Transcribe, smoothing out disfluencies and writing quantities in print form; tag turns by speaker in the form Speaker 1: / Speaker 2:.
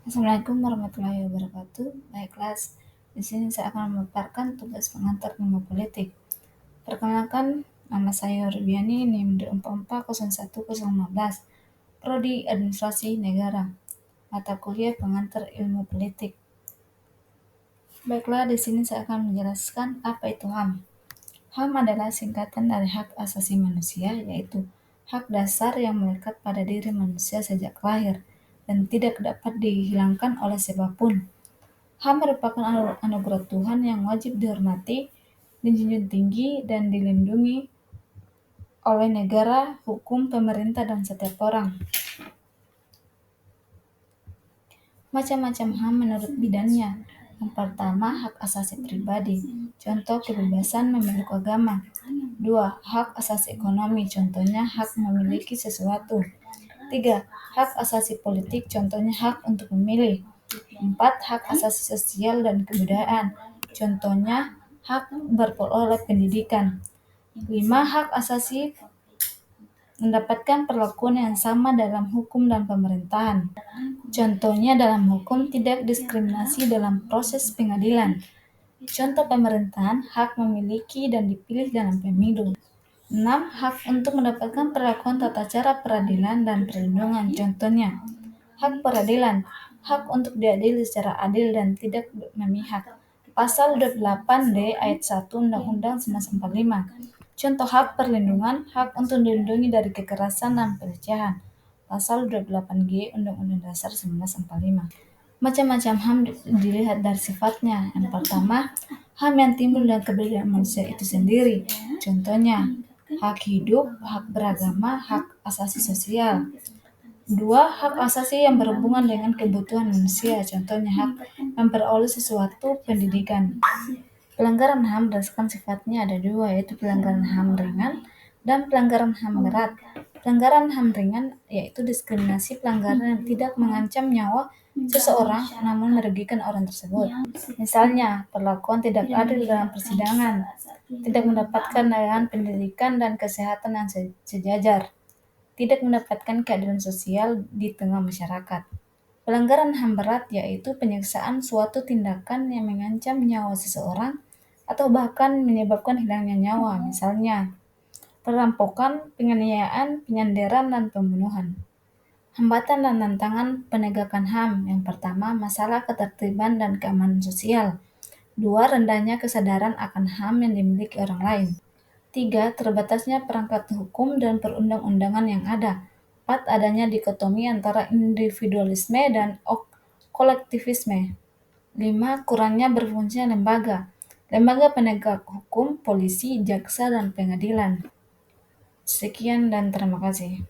Speaker 1: Assalamualaikum warahmatullahi wabarakatuh. Baiklah, di sini saya akan memaparkan tugas pengantar ilmu politik. Perkenalkan, nama saya Rubiani, NIM 2440115, Prodi Administrasi Negara, mata kuliah pengantar ilmu politik. Baiklah, di sini saya akan menjelaskan apa itu HAM. HAM adalah singkatan dari hak asasi manusia, yaitu hak dasar yang melekat pada diri manusia sejak lahir dan tidak dapat dihilangkan oleh siapapun. HAM merupakan anugerah Tuhan yang wajib dihormati, dijunjung tinggi, dan dilindungi oleh negara, hukum, pemerintah, dan setiap orang. Macam-macam HAM menurut bidangnya. Yang pertama, hak asasi pribadi, contoh kebebasan memilih agama. 2. Hak asasi ekonomi, contohnya hak memiliki sesuatu. 3. Hak asasi politik, contohnya hak untuk memilih. 4. Hak asasi sosial dan kebudayaan, contohnya hak berperoleh pendidikan. 5. Hak asasi mendapatkan perlakuan yang sama dalam hukum dan pemerintahan. Contohnya dalam hukum tidak diskriminasi dalam proses pengadilan. Contoh pemerintahan, hak memiliki dan dipilih dalam pemilu. 6. Hak untuk mendapatkan perlakuan tata cara peradilan dan perlindungan. Contohnya, hak peradilan, hak untuk diadili secara adil dan tidak memihak. Pasal 28D ayat 1 Undang-Undang 1945. Contoh hak perlindungan, hak untuk dilindungi dari kekerasan dan pelecehan. Pasal 28G Undang-Undang Dasar 1945. Macam-macam HAM dilihat dari sifatnya. Yang pertama, HAM yang timbul dari keberadaan manusia itu sendiri. Contohnya, hak hidup, hak beragama, hak asasi sosial. 2. Hak asasi yang berhubungan dengan kebutuhan manusia. Contohnya hak memperoleh sesuatu pendidikan. Pelanggaran HAM berdasarkan sifatnya ada dua, yaitu pelanggaran HAM ringan dan pelanggaran HAM berat. Pelanggaran HAM ringan yaitu diskriminasi pelanggaran yang tidak mengancam nyawa seseorang namun merugikan orang tersebut. Misalnya, perlakuan tidak adil dalam persidangan, tidak mendapatkan layanan pendidikan dan kesehatan yang sejajar, tidak mendapatkan keadilan sosial di tengah masyarakat. Pelanggaran HAM berat yaitu penyiksaan suatu tindakan yang mengancam nyawa seseorang atau bahkan menyebabkan hilangnya nyawa, misalnya perampokan, penganiayaan, penyandaran, dan pembunuhan. Hambatan dan tantangan penegakan HAM. Yang pertama, masalah ketertiban dan keamanan sosial. 2. Rendahnya kesadaran akan HAM yang dimiliki orang lain. 3. Terbatasnya perangkat hukum dan perundang-undangan yang ada. 4. Adanya dikotomi antara individualisme dan kolektivisme. 5. Kurangnya berfungsinya lembaga penegak hukum, polisi, jaksa, dan pengadilan. Sekian dan terima kasih.